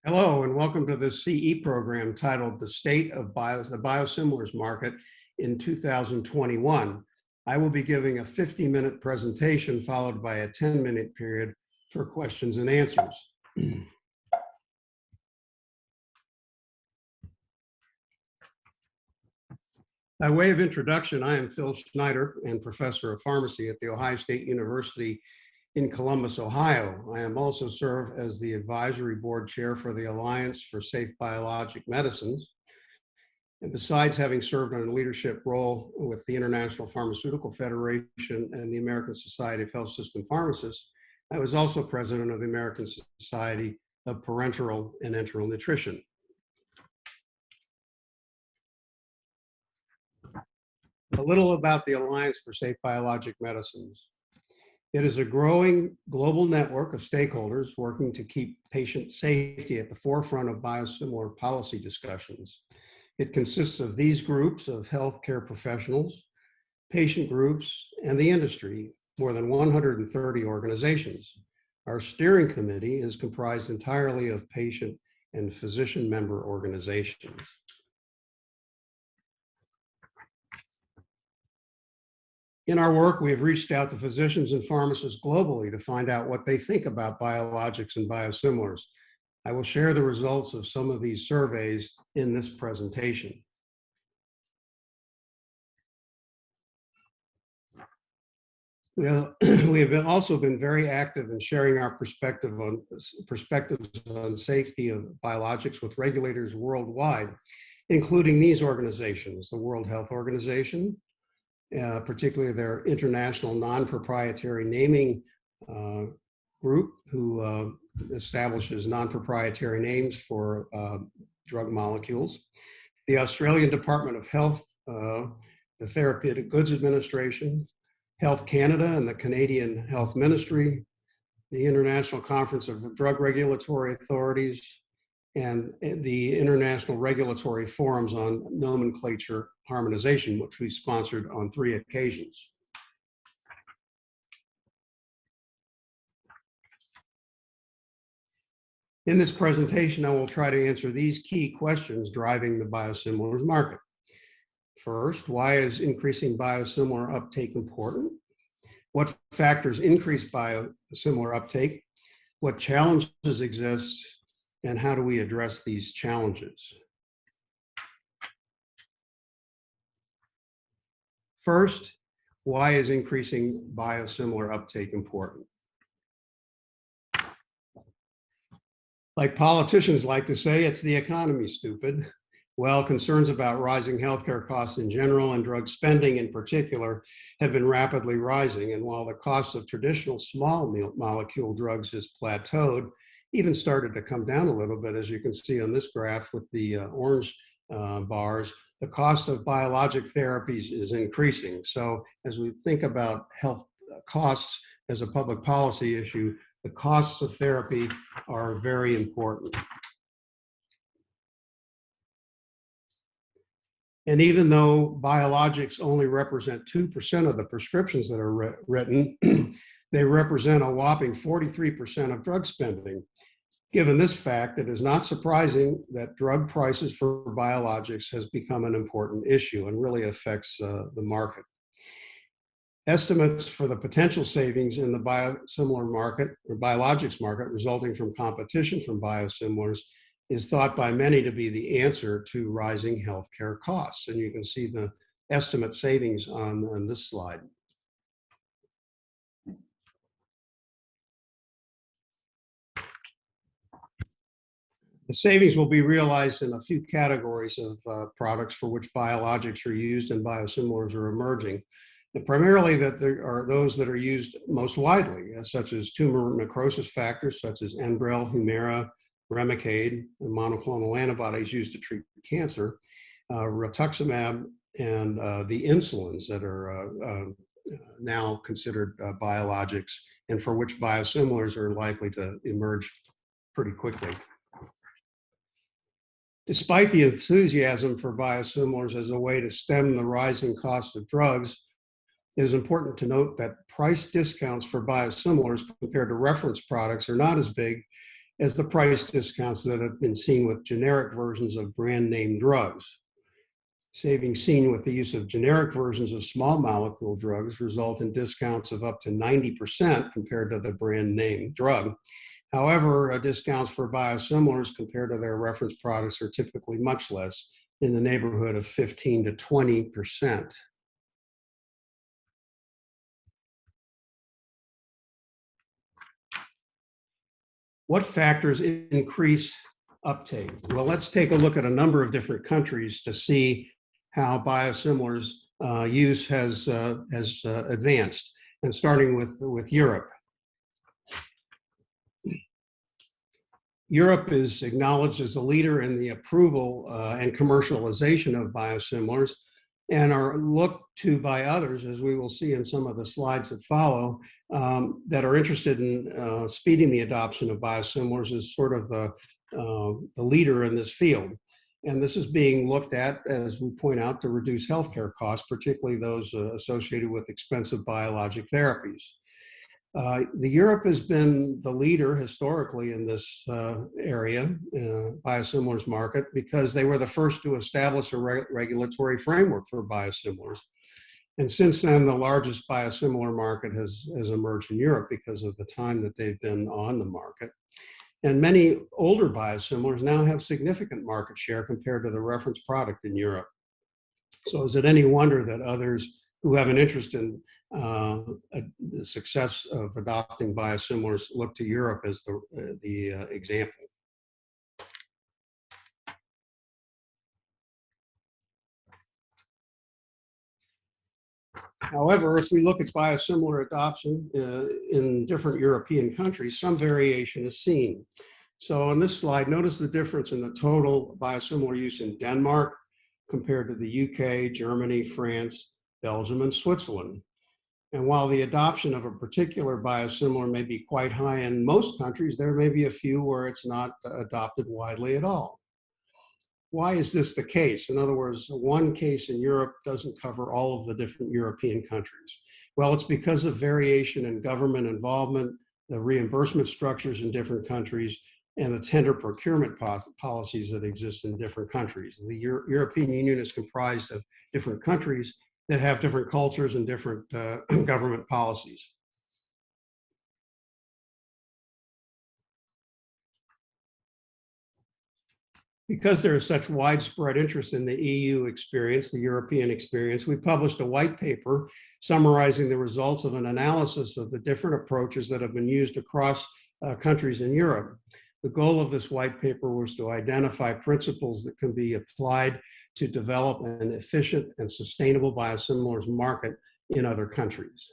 Hello, and welcome to this CE program titled The State of the Biosimilars Market in 2021. I will be giving a 50-minute presentation followed by a 10-minute period for questions and answers. By way of introduction, I am Phil Schneider and professor of pharmacy at The Ohio State University in Columbus, Ohio. I am also serve as the advisory board chair for the Alliance for Safe Biologic Medicines. And besides having served in a leadership role with the International Pharmaceutical Federation and the American Society of Health System Pharmacists, I was also president of the American Society of Parenteral and Enteral Nutrition. A little about the Alliance for Safe Biologic Medicines. It is a growing global network of stakeholders working to keep patient safety at the forefront of biosimilar policy discussions. It consists of these groups of healthcare professionals, patient groups, and the industry, more than 130 organizations. Our steering committee is comprised entirely of patient and physician member organizations. In our work, we have reached out to physicians and pharmacists globally to find out what they think about biologics and biosimilars. I will share the results of some of these surveys in this presentation. We have also been very active in sharing our perspectives on safety of biologics with regulators worldwide, including these organizations, the World Health Organization, particularly their international non-proprietary naming group, who establishes non-proprietary names for drug molecules, the Australian Department of Health, the Therapeutic Goods Administration, Health Canada and the Canadian Health Ministry, the International Conference of Drug Regulatory Authorities, and the International Regulatory Forums on Nomenclature Harmonization, which we sponsored on 3 occasions. In this presentation, I will try to answer these key questions driving the biosimilars market. First, why is increasing biosimilar uptake important? What factors increase biosimilar uptake? What challenges exist? And how do we address these challenges? First, why is increasing biosimilar uptake important? Like politicians like to say, it's the economy, stupid. Well, concerns about rising healthcare costs in general and drug spending in particular have been rapidly rising. And while the cost of traditional small molecule drugs has plateaued, even started to come down a little bit, as you can see on this graph with the orange bars, the cost of biologic therapies is increasing. So as we think about health costs as a public policy issue, the costs of therapy are very important. And even though biologics only represent 2% of the prescriptions that are written, they represent a whopping 43% of drug spending. Given this fact, it is not surprising that drug prices for biologics has become an important issue and really affects the market. Estimates for the potential savings in the biosimilar market or biologics market resulting from competition from biosimilars is thought by many to be the answer to rising healthcare costs. And you can see the estimate savings on this slide. The savings will be realized in a few categories of products for which biologics are used and biosimilars are emerging. And primarily that there are those that are used most widely, such as tumor necrosis factors, such as Enbrel, Humira, Remicade, and monoclonal antibodies used to treat cancer, rituximab, and the insulins that are now considered biologics and for which biosimilars are likely to emerge pretty quickly. Despite the enthusiasm for biosimilars as a way to stem the rising cost of drugs, it is important to note that price discounts for biosimilars compared to reference products are not as big as the price discounts that have been seen with generic versions of brand name drugs. Savings seen with the use of generic versions of small molecule drugs result in discounts of up to 90% compared to the brand name drug. However, discounts for biosimilars compared to their reference products are typically much less, in the neighborhood of 15 to 20%. What factors increase uptake? Well, let's take a look at a number of different countries to see how biosimilars use has advanced, and starting with Europe. Europe is acknowledged as a leader in the approval and commercialization of biosimilars, and are looked to by others, as we will see in some of the slides that follow, that are interested in speeding the adoption of biosimilars as sort of the leader in this field. And this is being looked at, as we point out, to reduce healthcare costs, particularly those associated with expensive biologic therapies. Europe has been the leader historically in this area, biosimilars market, because they were the first to establish a regulatory framework for biosimilars. And since then, the largest biosimilar market has emerged in Europe because of the time that they've been on the market. And many older biosimilars now have significant market share compared to the reference product in Europe. So is it any wonder that others who have an interest in the success of adopting biosimilars look to Europe as the example? However, if we look at biosimilar adoption in different European countries, some variation is seen. So on this slide, notice the difference in the total biosimilar use in Denmark compared to the UK, Germany, France, Belgium, and Switzerland. And while the adoption of a particular biosimilar may be quite high in most countries, there may be a few where it's not adopted widely at all. Why is this the case? In other words, one case in Europe doesn't cover all of the different European countries. Well, it's because of variation in government involvement, the reimbursement structures in different countries, and the tender procurement policies that exist in different countries. The European Union is comprised of different countries that have different cultures and different government policies. Because there is such widespread interest in the EU experience, the European experience, we published a white paper summarizing the results of an analysis of the different approaches that have been used across countries in Europe. The goal of this white paper was to identify principles that can be applied to develop an efficient and sustainable biosimilars market in other countries.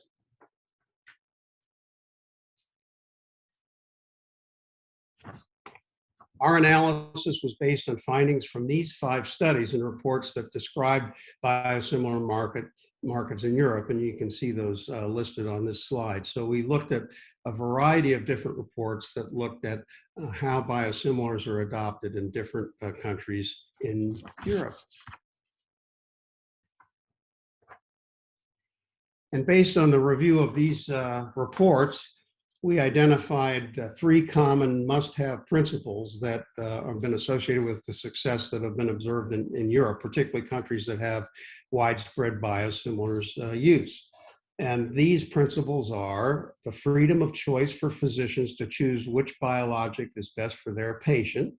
Our analysis was based on findings from these 5 studies and reports that describe biosimilar markets in Europe, and you can see those listed on this slide. So we looked at a variety of different reports that looked at how biosimilars are adopted in different countries in Europe. And based on the review of these reports, we identified 3 common must-have principles that have been associated with the success that have been observed in Europe, particularly countries that have widespread biosimilars use. And these principles are the freedom of choice for physicians to choose which biologic is best for their patient.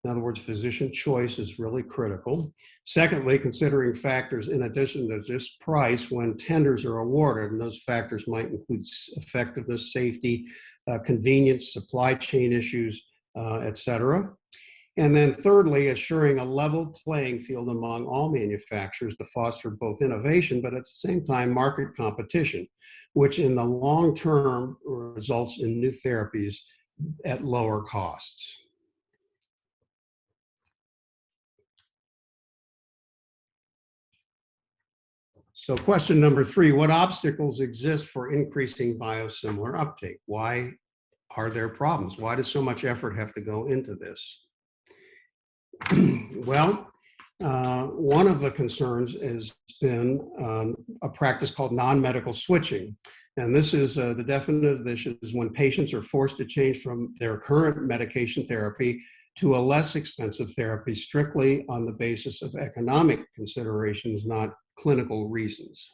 In other words, physician choice is really critical. Secondly, considering factors in addition to just price when tenders are awarded, and those factors might include effectiveness, safety, convenience, supply chain issues, et cetera. And then thirdly, assuring a level playing field among all manufacturers to foster both innovation, but at the same time, market competition, which in the long term results in new therapies at lower costs. So question number 3, what obstacles exist for increasing biosimilar uptake? Why are there problems? Why does so much effort have to go into this? Well, one of the concerns has been a practice called non-medical switching. And this is the definition of this is when patients are forced to change from their current medication therapy to a less expensive therapy strictly on the basis of economic considerations, not clinical reasons.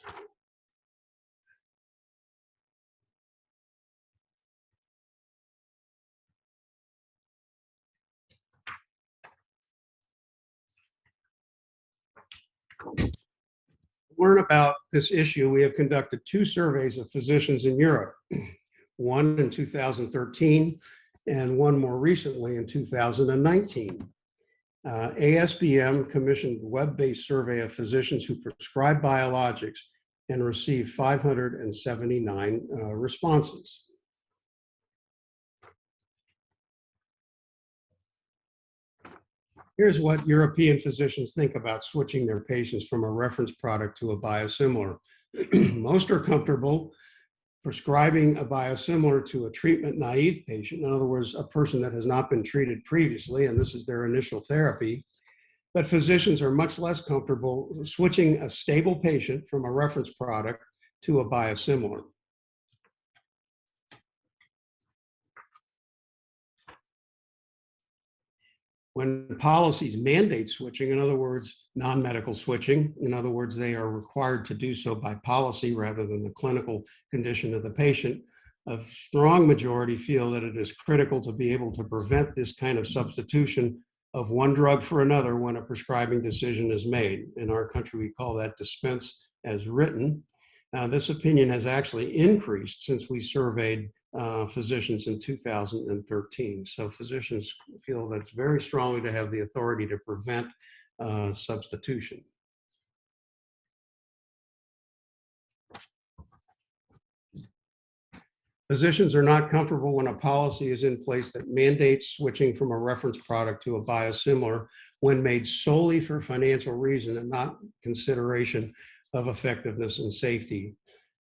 To learn about this issue, we have conducted 2 surveys of physicians in Europe, one in 2013 and one more recently in 2019. ASBM commissioned a web-based survey of physicians who prescribe biologics and received 579 responses. Here's what European physicians think about switching their patients from a reference product to a biosimilar. Most are comfortable prescribing a biosimilar to a treatment-naive patient, in other words, a person that has not been treated previously, and this is their initial therapy. But physicians are much less comfortable switching a stable patient from a reference product to a biosimilar. When policies mandate switching, in other words, non-medical switching, in other words, they are required to do so by policy rather than the clinical condition of the patient, a strong majority feel that it is critical to be able to prevent this kind of substitution of one drug for another when a prescribing decision is made. In our country, we call that dispense as written. This opinion has actually increased since we surveyed physicians in 2013. So physicians feel that it's very strongly to have the authority to prevent substitution. Physicians are not comfortable when a policy is in place that mandates switching from a reference product to a biosimilar when made solely for financial reason and not consideration of effectiveness and safety.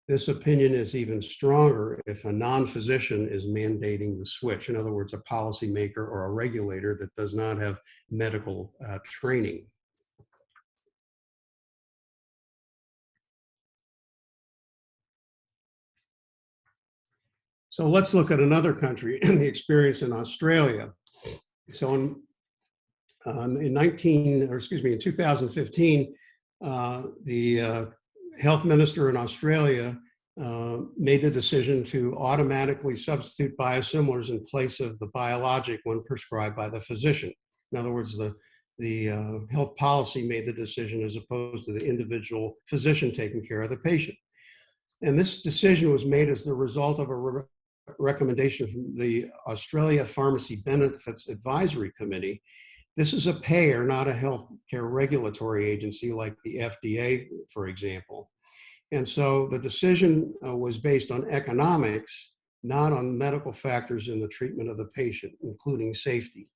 This opinion is even stronger if a non-physician is mandating the switch. In other words, a policymaker or a regulator that does not have medical training. So let's look at another country and the experience in Australia. So in 2015, the health minister in Australia made the decision to automatically substitute biosimilars in place of the biologic when prescribed by the physician. In other words, the health policy made the decision as opposed to the individual physician taking care of the patient. And this decision was made as the result of a recommendation from the Australia Pharmacy Benefits Advisory Committee. This is a payer, not a healthcare regulatory agency like the FDA, for example. And so the decision was based on economics, not on medical factors in the treatment of the patient, including safety.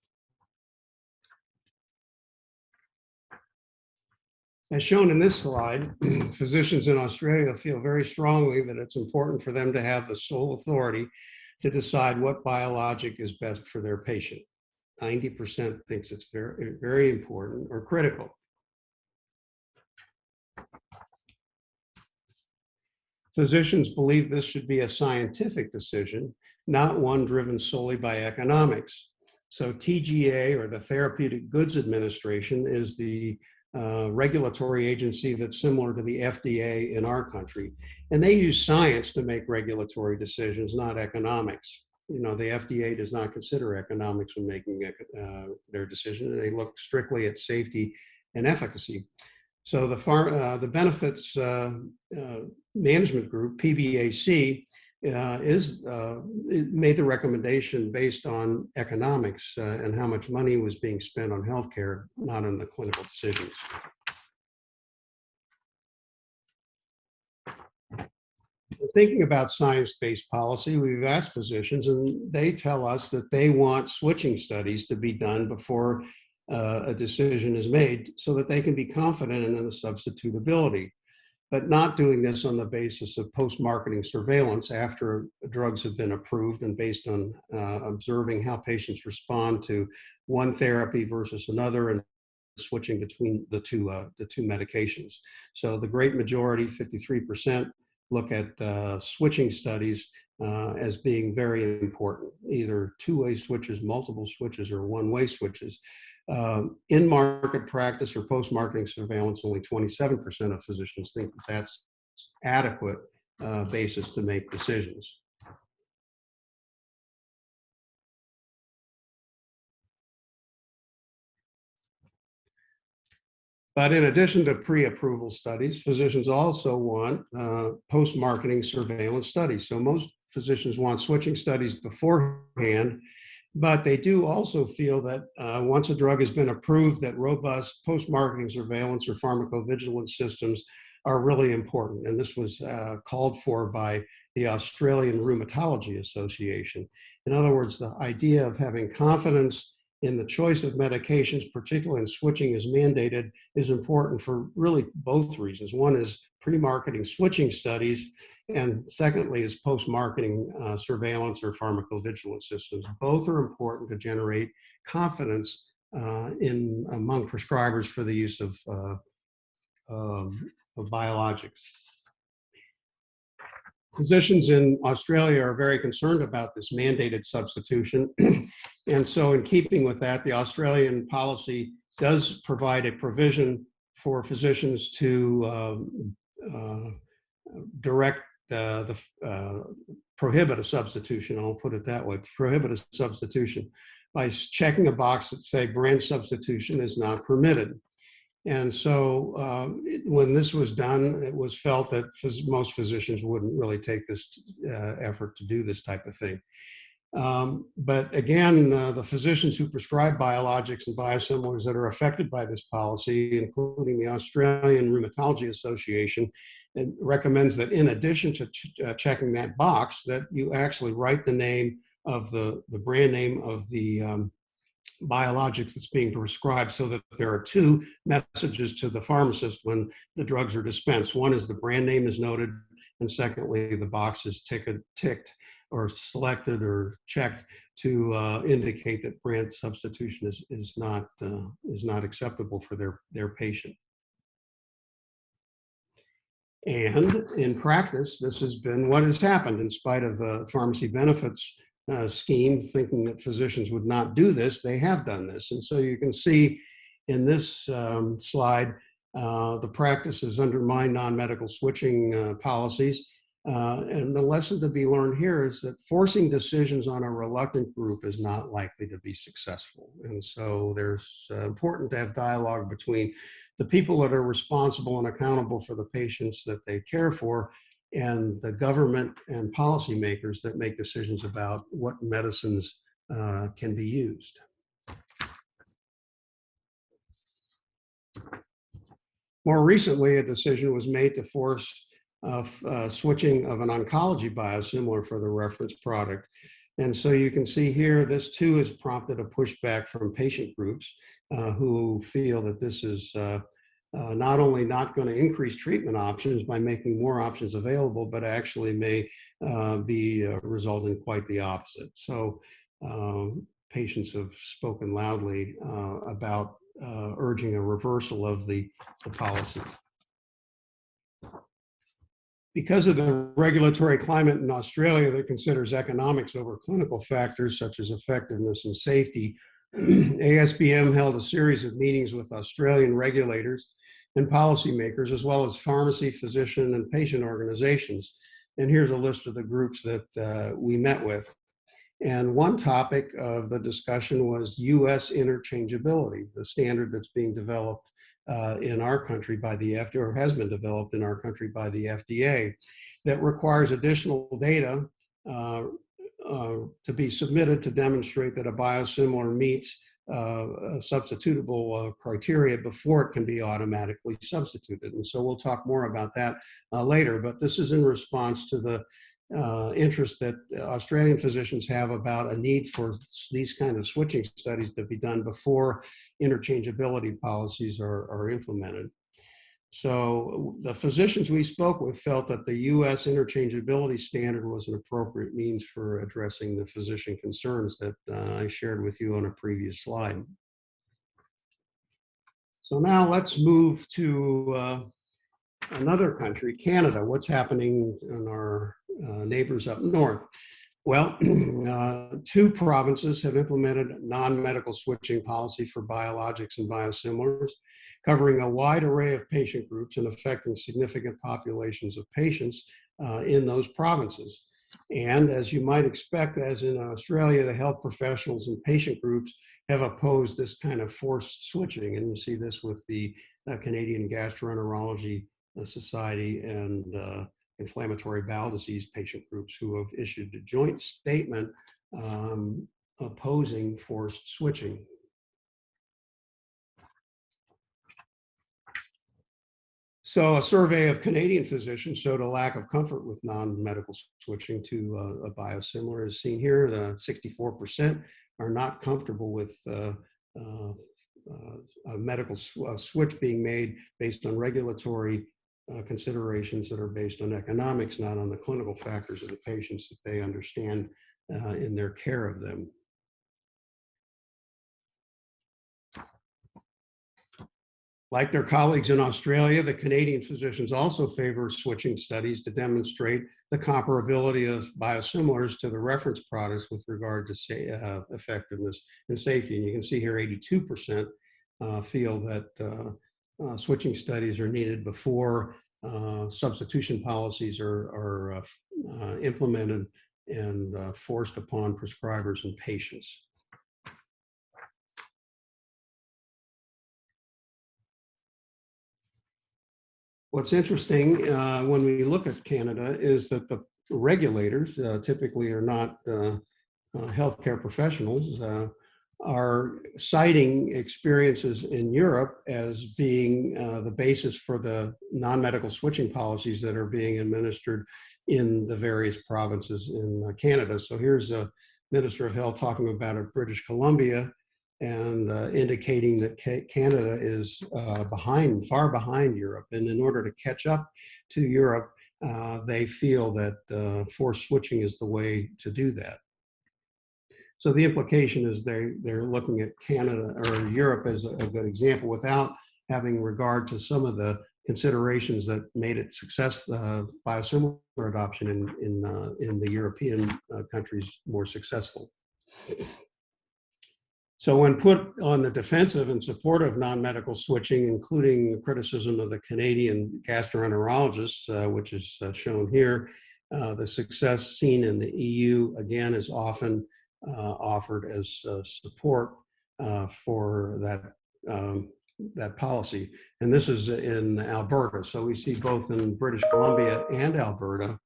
As shown in this slide, physicians in Australia feel very strongly that it's important for them to have the sole authority to decide what biologic is best for their patient. 90% thinks it's very, very important or critical. Physicians believe this should be a scientific decision, not one driven solely by economics. So TGA, or the Therapeutic Goods Administration, is the regulatory agency that's similar to the FDA in our country. And they use science to make regulatory decisions, not economics. You know, the FDA does not consider economics when making their decision. They look strictly at safety and efficacy. So the Benefits Management Group, PBAC, it made the recommendation based on economics and how much money was being spent on healthcare, not on the clinical decisions. Thinking about science-based policy, we've asked physicians, and they tell us that they want switching studies to be done before a decision is made so that they can be confident in the substitutability, but not doing this on the basis of post-marketing surveillance after drugs have been approved and based on observing how patients respond to one therapy versus another and switching between the two medications. So the great majority, 53%, look at switching studies as being very important, either two-way switches, multiple switches, or one-way switches. In market practice or post-marketing surveillance, only 27% of physicians think that that's adequate basis to make decisions. But in addition to pre-approval studies, physicians also want post-marketing surveillance studies. So most physicians want switching studies beforehand, but they do also feel that once a drug has been approved, that robust post-marketing surveillance or pharmacovigilance systems are really important. And this was called for by the Australian Rheumatology Association. In other words, the idea of having confidence in the choice of medications, particularly in switching is mandated, is important for really both reasons. One is pre-marketing switching studies, and secondly is post-marketing surveillance or pharmacovigilance systems. Both are important to generate confidence among prescribers for the use of biologics. Physicians in Australia are very concerned about this mandated substitution. And so in keeping with that, the Australian policy does provide a provision for physicians to prohibit a substitution, I'll put it that way, prohibit a substitution by checking a box that say brand substitution is not permitted. And so when this was done, it was felt that most physicians wouldn't really take this effort to do this type of thing. But again, the physicians who prescribe biologics and biosimilars that are affected by this policy, including the Australian Rheumatology Association, it recommends that in addition to checking that box, that you actually write the name of the brand name of the biologics that's being prescribed, so that there are two messages to the pharmacist when the drugs are dispensed. One is the brand name is noted, and secondly, the box is ticked or selected or checked to indicate that brand substitution is not acceptable for their patient. And in practice, this has been what has happened in spite of pharmacy benefits scheme, thinking that physicians would not do this. They have done this. And so you can see in this slide, the practices undermine non-medical switching policies. And the lesson to be learned here is that forcing decisions on a reluctant group is not likely to be successful. And so there's important to have dialogue between the people that are responsible and accountable for the patients that they care for, and the government and policymakers that make decisions about what medicines can be used. More recently, a decision was made to force switching of an oncology biosimilar for the reference product. And so you can see here, this too has prompted a pushback from patient groups who feel that this is not only not going to increase treatment options by making more options available, but actually may result in quite the opposite. So patients have spoken loudly about urging a reversal of the policy. Because of the regulatory climate in Australia that considers economics over clinical factors such as effectiveness and safety, ASBM held a series of meetings with Australian regulators and policymakers, as well as pharmacy, physician, and patient organizations. And here's a list of the groups that we met with. And one topic of the discussion was US interchangeability, the standard that's being developed in our country by the FDA, or has been developed in our country by the FDA, that requires additional data to be submitted to demonstrate that a biosimilar meets substitutable criteria before it can be automatically substituted. And so we'll talk more about that later, but this is in response to the interest that Australian physicians have about a need for these kind of switching studies to be done before interchangeability policies are implemented. So the physicians we spoke with felt that the US interchangeability standard was an appropriate means for addressing the physician concerns that I shared with you on a previous slide. So now let's move to Another country, Canada, what's happening in our neighbors up north? Well, two provinces have implemented non-medical switching policy for biologics and biosimilars, covering a wide array of patient groups and affecting significant populations of patients in those provinces. And as you might expect, as in Australia, the health professionals and patient groups have opposed this kind of forced switching. And you see this with the Canadian Gastroenterology Society and inflammatory bowel disease patient groups who have issued a joint statement opposing forced switching. So a survey of Canadian physicians showed a lack of comfort with non-medical switching to a biosimilar, as seen here. The 64% are not comfortable with a medical switch being made based on regulatory considerations that are based on economics, not on the clinical factors of the patients that they understand in their care of them. Like their colleagues in Australia, the Canadian physicians also favor switching studies to demonstrate the comparability of biosimilars to the reference products with regard to effectiveness and safety. And you can see here 82% feel that switching studies are needed before substitution policies are implemented and forced upon prescribers and patients. What's interesting when we look at Canada is that the regulators typically are not healthcare professionals, are citing experiences in Europe as being the basis for the non-medical switching policies that are being administered in the various provinces in Canada. So here's a Minister of Health talking about British Columbia and indicating that Canada is far behind Europe. And in order to catch up to Europe, they feel that forced switching is the way to do that. So the implication is they're looking at Canada or Europe as a good example without having regard to some of the considerations that made it biosimilar adoption in the European countries more successful. So when put on the defensive in support of non-medical switching, including criticism of the Canadian gastroenterologists, which is shown here, the success seen in the EU, again, is often offered as support for that policy. And this is in Alberta. So we see both in British Columbia and Alberta,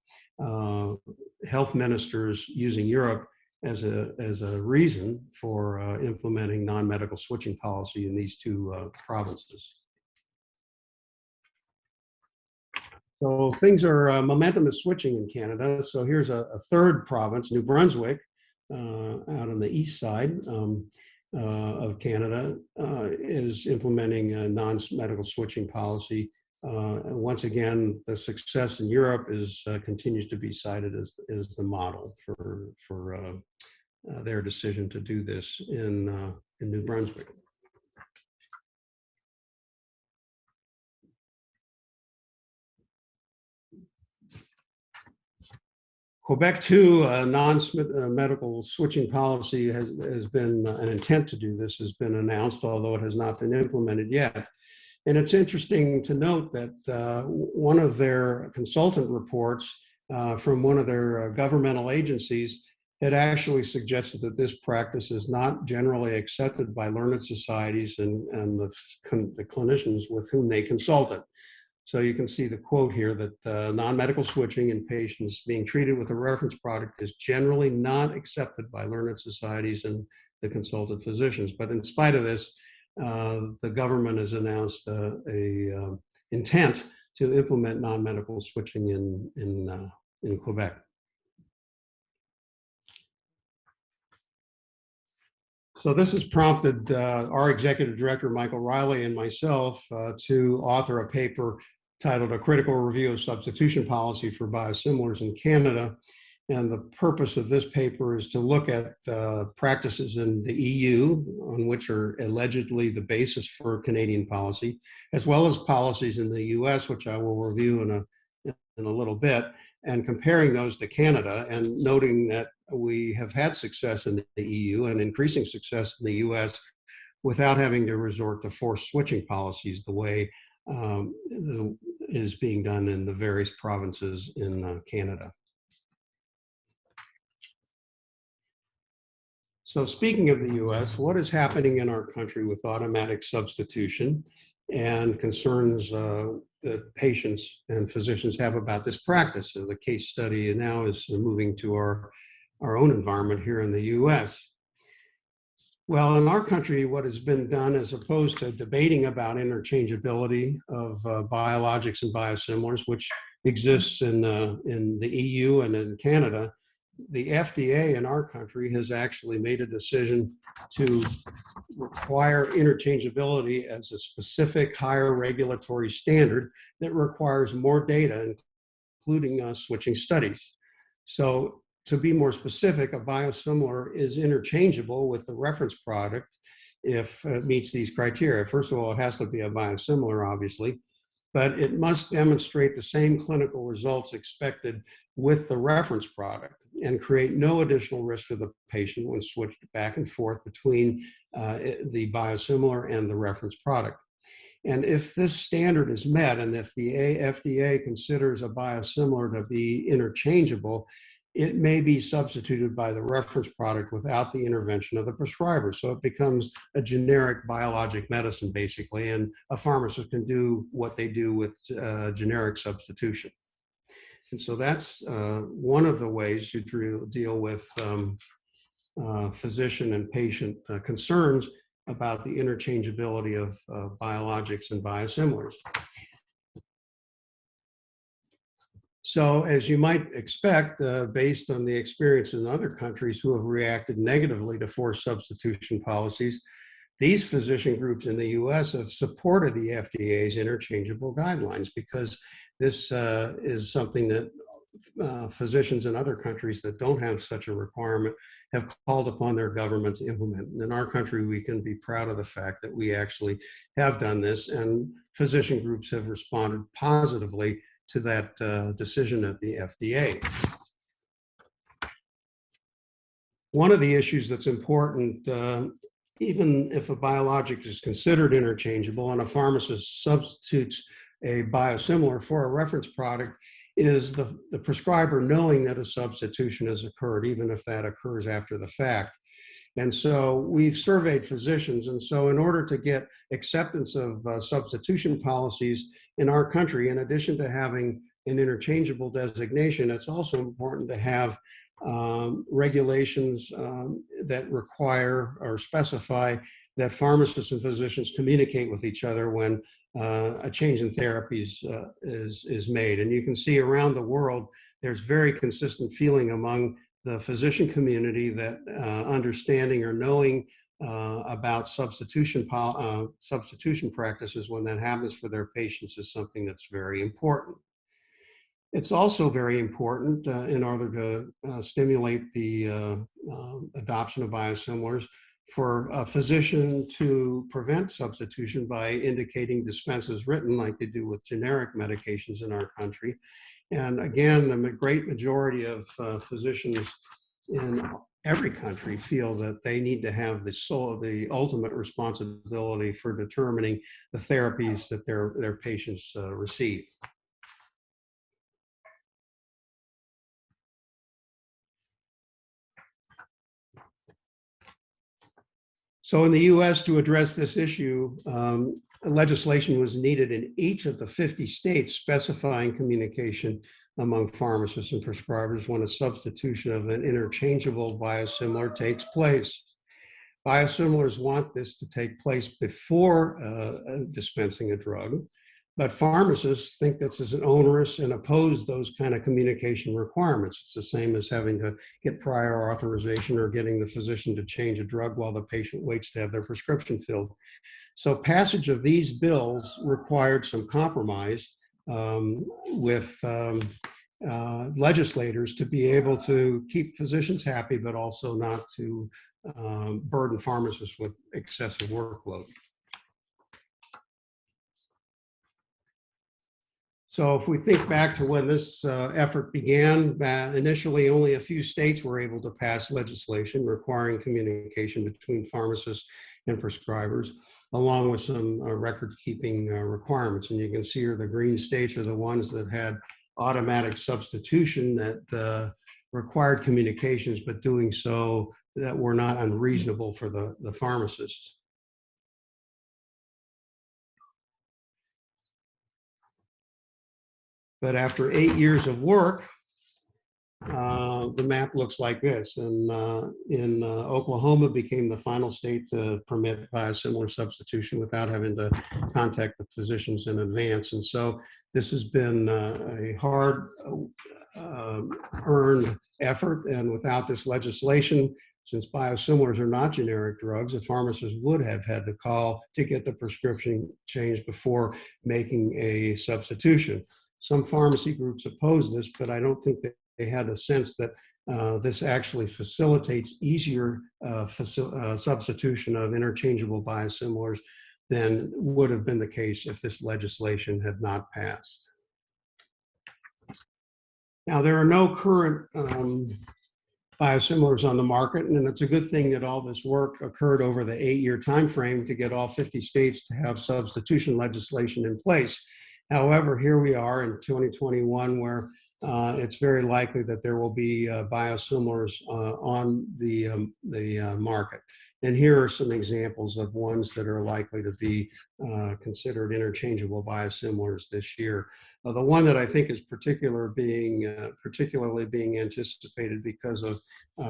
health ministers using Europe as a reason for implementing non-medical switching policy in these two provinces. So things are, momentum is switching in Canada. So here's a third province, New Brunswick, out on the east side of Canada, is implementing a non-medical switching policy. And once again, the success in Europe continues to be cited as the model for their decision to do this in New Brunswick. Quebec too, non-medical switching policy has been an intent to do this has been announced, although it has not been implemented yet. And it's interesting to note that one of their consultant reports from one of their governmental agencies had actually suggested that this practice is not generally accepted by learned societies and the clinicians with whom they consulted. So you can see the quote here that non-medical switching in patients being treated with a reference product is generally not accepted by learned societies and the consulted physicians. But in spite of this, the government has announced a intent to implement non-medical switching in Quebec. So this has prompted our executive director, Michael Riley, and myself to author a paper titled A Critical Review of Substitution Policy for Biosimilars in Canada. And the purpose of this paper is to look at practices in the EU, on which are allegedly the basis for Canadian policy, as well as policies in the US, which I will review in a little bit, and comparing those to Canada, and noting that we have had success in the EU and increasing success in the US without having to resort to forced switching policies the way is being done in the various provinces in Canada. So speaking of the US, what is happening in our country with automatic substitution and concerns that patients and physicians have about this practice? So the case study now is moving to our own environment here in the US. Well, in our country, what has been done, as opposed to debating about interchangeability of biologics and biosimilars, which exists in the EU and in Canada, the FDA in our country has actually made a decision to require interchangeability as a specific higher regulatory standard that requires more data, including switching studies. So to be more specific, a biosimilar is interchangeable with the reference product if it meets these criteria. First of all, it has to be a biosimilar, obviously, but it must demonstrate the same clinical results expected with the reference product and create no additional risk to the patient when switched back and forth between the biosimilar and the reference product. And if this standard is met, and if the FDA considers a biosimilar to be interchangeable, it may be substituted by the reference product without the intervention of the prescriber. So it becomes a generic biologic medicine, basically, and a pharmacist can do what they do with generic substitution. And so that's one of the ways to deal with physician and patient concerns about the interchangeability of biologics and biosimilars. So as you might expect, based on the experience in other countries who have reacted negatively to forced substitution policies, these physician groups in the US have supported the FDA's interchangeable guidelines, because this is something that physicians in other countries that don't have such a requirement have called upon their government to implement. And in our country, we can be proud of the fact that we actually have done this, and physician groups have responded positively to that decision at the FDA. One of the issues that's important, even if a biologic is considered interchangeable and a pharmacist substitutes a biosimilar for a reference product, is the prescriber knowing that a substitution has occurred, even if that occurs after the fact. And so we've surveyed physicians, and so in order to get acceptance of substitution policies in our country, in addition to having an interchangeable designation, it's also important to have regulations that require or specify that pharmacists and physicians communicate with each other when a change in therapies is made. And you can see around the world, there's very consistent feeling among the physician community that understanding or knowing about substitution practices when that happens for their patients is something that's very important. It's also very important in order to stimulate the adoption of biosimilars for a physician to prevent substitution by indicating dispenses written like they do with generic medications in our country. And again, the great majority of physicians in every country feel that they need to have the ultimate responsibility for determining the therapies that their patients receive. So in the US, to address this issue, legislation was needed in each of the 50 states specifying communication among pharmacists and prescribers when a substitution of an interchangeable biosimilar takes place. Biosimilars want this to take place before dispensing a drug, but pharmacists think this is an onerous and oppose those kind of communication requirements. It's the same as having to get prior authorization or getting the physician to change a drug while the patient waits to have their prescription filled. So passage of these bills required some compromise with legislators to be able to keep physicians happy, but also not to burden pharmacists with excessive workload. So if we think back to when this effort began, initially only a few states were able to pass legislation requiring communication between pharmacists and prescribers, along with some record-keeping requirements. And you can see here the green states are the ones that had automatic substitution that required communications, but doing so that were not unreasonable for the pharmacists. But after 8 years of work, the map looks like this. And Oklahoma became the final state to permit biosimilar substitution without having to contact the physicians in advance. And so this has been a hard earned effort. And without this legislation, since biosimilars are not generic drugs, a pharmacist would have had to call to get the prescription changed before making a substitution. Some pharmacy groups oppose this, but I don't think that they had a sense that this actually facilitates easier substitution of interchangeable biosimilars than would have been the case if this legislation had not passed. Now, there are no current biosimilars on the market, and it's a good thing that all this work occurred over the 8-year time frame to get all 50 states to have substitution legislation in place. However, here we are in 2021 where it's very likely that there will be biosimilars on the market. And here are some examples of ones that are likely to be considered interchangeable biosimilars this year. The one that I think is particularly being anticipated because of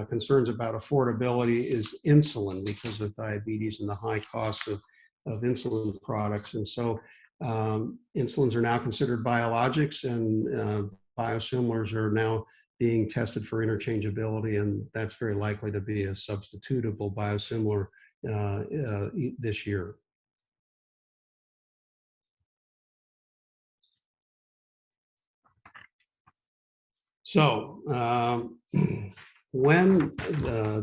concerns about affordability is insulin, because of diabetes and the high costs of insulin products. And so insulins are now considered biologics, and biosimilars are now being tested for interchangeability, and that's very likely to be a substitutable biosimilar this year. So when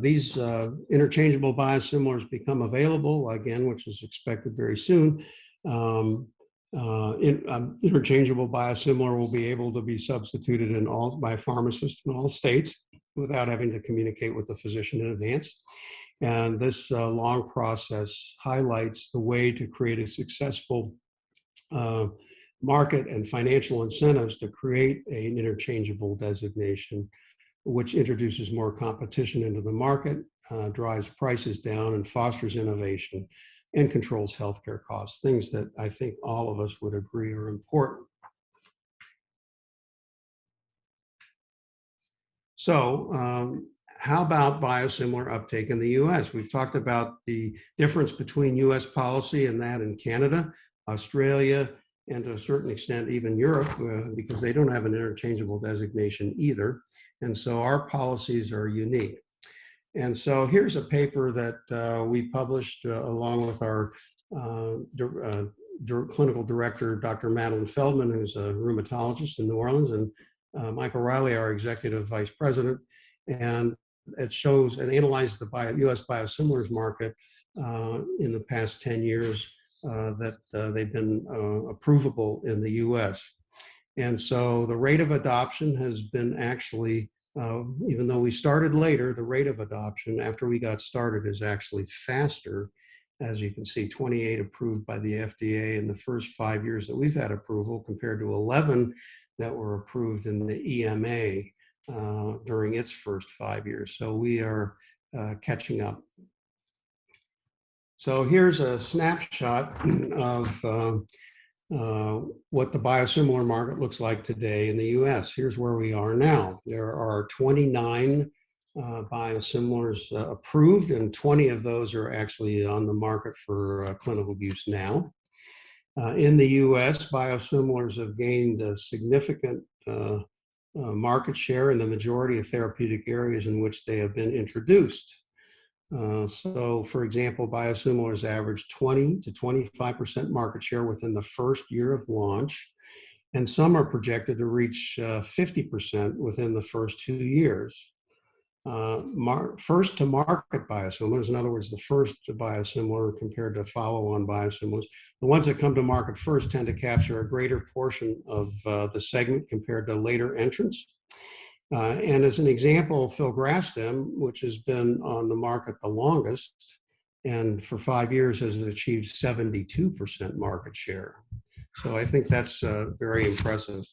these interchangeable biosimilars become available, again, which is expected very soon, interchangeable biosimilar will be able to be substituted by pharmacists in all states without having to communicate with the physician in advance. And this long process highlights the way to create a successful market and financial incentives to create an interchangeable designation, which introduces more competition into the market, drives prices down, and fosters innovation, and controls healthcare costs, things that I think all of us would agree are important. So how about biosimilar uptake in the US? We've talked about the difference between US policy and that in Canada, Australia, and to a certain extent even Europe, because they don't have an interchangeable designation either. And so our policies are unique. And so here's a paper that we published along with our clinical director, Dr. Madeline Feldman, who's a rheumatologist in New Orleans, and Michael Riley, our executive vice president. And it shows and analyzes the US biosimilars market in the past 10 years that they've been approvable in the US. And so the rate of adoption has been actually, even though we started later, the rate of adoption after we got started is actually faster. As you can see, 28 approved by the FDA in the first 5 years that we've had approval, compared to 11 that were approved in the EMA during its first 5 years. So we are catching up. So here's a snapshot of what the biosimilar market looks like today in the US. Here's where we are now. There are 29 biosimilars approved, and 20 of those are actually on the market for clinical use now. In the US, biosimilars have gained a significant market share in the majority of therapeutic areas in which they have been introduced. So, for example, biosimilars average 20 to 25% market share within the first year of launch. and some are projected to reach 50% within the first 2 years. First to market biosimilars, in other words, the first biosimilar compared to follow-on biosimilars, the ones that come to market first tend to capture a greater portion of the segment compared to later entrants. And as an example, filgrastim, which has been on the market the longest, and for 5 years has achieved 72% market share. So I think that's very impressive.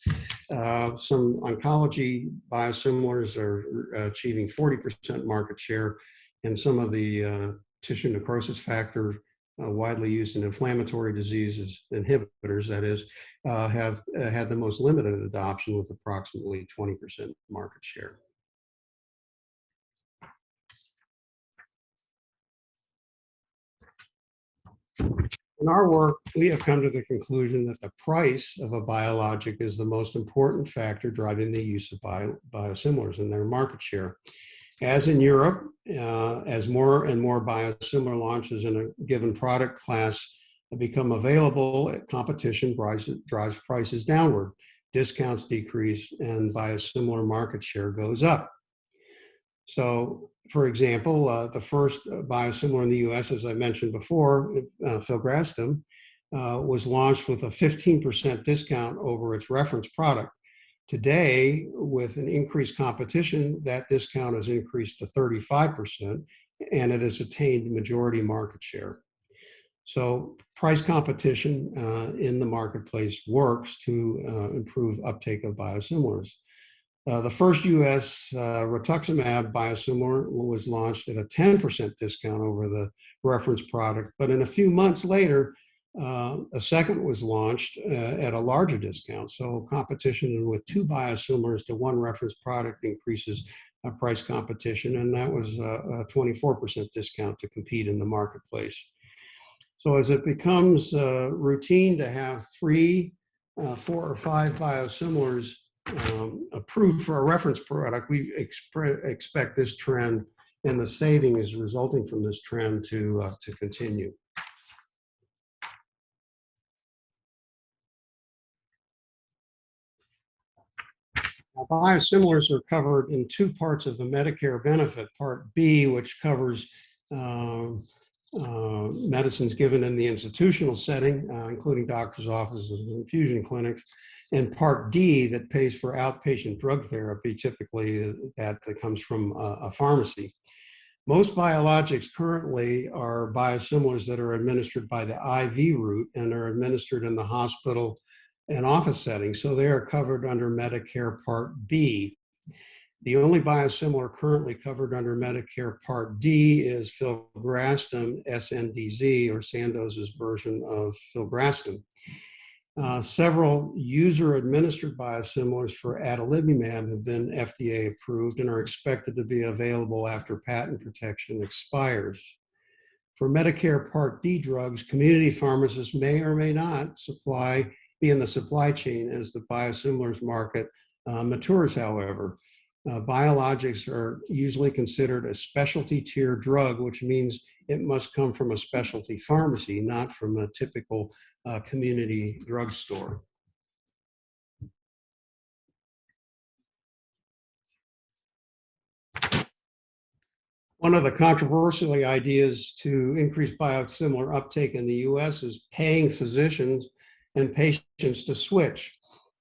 Some oncology biosimilars are achieving 40% market share, and some of the tissue necrosis factor widely used in inflammatory diseases, inhibitors that is, have had the most limited adoption with approximately 20% market share. In our work, we have come to the conclusion that the price of a biologic is the most important factor driving the use of biosimilars and their market share. As in Europe, as more and more biosimilar launches in a given product class become available, competition drives prices downward, discounts decrease, and biosimilar market share goes up. So, for example, the first biosimilar in the US, as I mentioned before, filgrastim, was launched with a 15% discount over its reference product. Today, with an increased competition, that discount has increased to 35%, and it has attained majority market share. So price competition in the marketplace works to improve uptake of biosimilars. The first US rituximab biosimilar was launched at a 10% discount over the reference product, but in a few months later, a second was launched at a larger discount. So competition with two biosimilars to one reference product increases price competition, and that was a 24% discount to compete in the marketplace. So as it becomes routine to have 3, 4, or 5 biosimilars approved for a reference product, we expect this trend and the savings resulting from this trend to continue. Now, biosimilars are covered in 2 parts of the Medicare benefit. Part B, which covers medicines given in the institutional setting, including doctor's offices and infusion clinics, and Part D that pays for outpatient drug therapy, typically that comes from a pharmacy. Most biologics currently are biosimilars that are administered by the IV route and are administered in the hospital and office setting, so they are covered under Medicare Part B. The only biosimilar currently covered under Medicare Part D is filgrastim SNDZ, or Sandoz's version of filgrastim. Several user-administered biosimilars for adalimumab have been FDA approved and are expected to be available after patent protection expires. For Medicare Part D drugs, community pharmacists may or may not be in the supply chain as the biosimilars market matures, however. Biologics are usually considered a specialty tier drug, which means it must come from a specialty pharmacy, not from a typical community drugstore. One of the controversial ideas to increase biosimilar uptake in the US is paying physicians and patients to switch.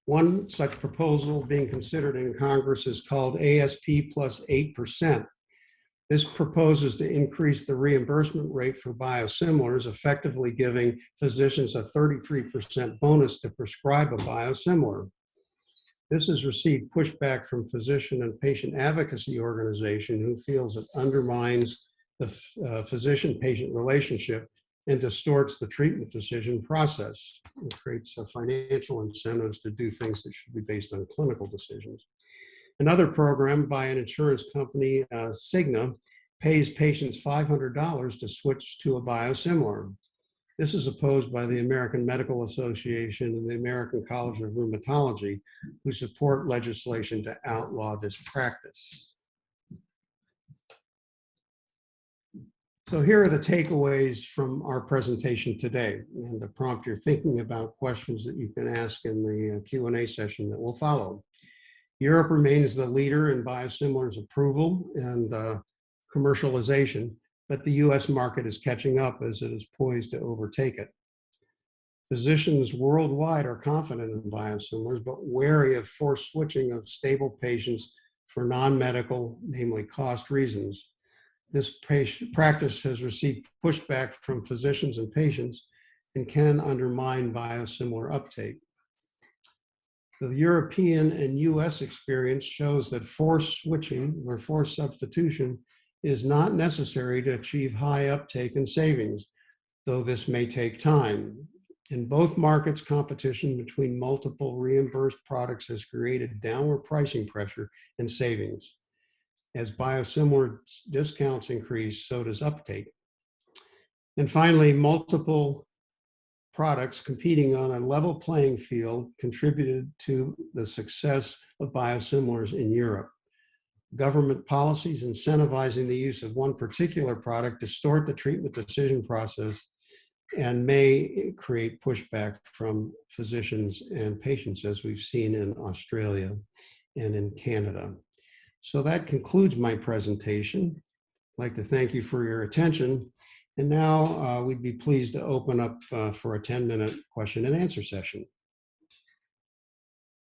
One such proposal being considered in Congress is called ASP plus 8%. This proposes to increase the reimbursement rate for biosimilars, effectively giving physicians a 33% bonus to prescribe a biosimilar. This has received pushback from physician and patient advocacy organization who feels it undermines the physician-patient relationship and distorts the treatment decision process. It creates financial incentives to do things that should be based on clinical decisions. Another program by an insurance company, Cigna, pays patients $500 to switch to a biosimilar. This is opposed by the American Medical Association and the American College of Rheumatology, who support legislation to outlaw this practice. So here are the takeaways from our presentation today, and to prompt your thinking about questions that you can ask in the Q&A session that will follow. Europe remains the leader in biosimilars approval and commercialization, but the US market is catching up as it is poised to overtake it. Physicians worldwide are confident in biosimilars, but wary of forced switching of stable patients for non-medical, namely cost reasons. This practice has received pushback from physicians and patients and can undermine biosimilar uptake. The European and US experience shows that forced switching or forced substitution is not necessary to achieve high uptake and savings, though this may take time. In both markets, competition between multiple reimbursed products has created downward pricing pressure and savings. As biosimilar discounts increase, so does uptake. And finally, multiple products competing on a level playing field contributed to the success of biosimilars in Europe. Government policies incentivizing the use of one particular product distort the treatment decision process and may create pushback from physicians and patients, as we've seen in Australia and in Canada. So that concludes my presentation. I'd like to thank you for your attention. And now we'd be pleased to open up for a 10-minute question and answer session.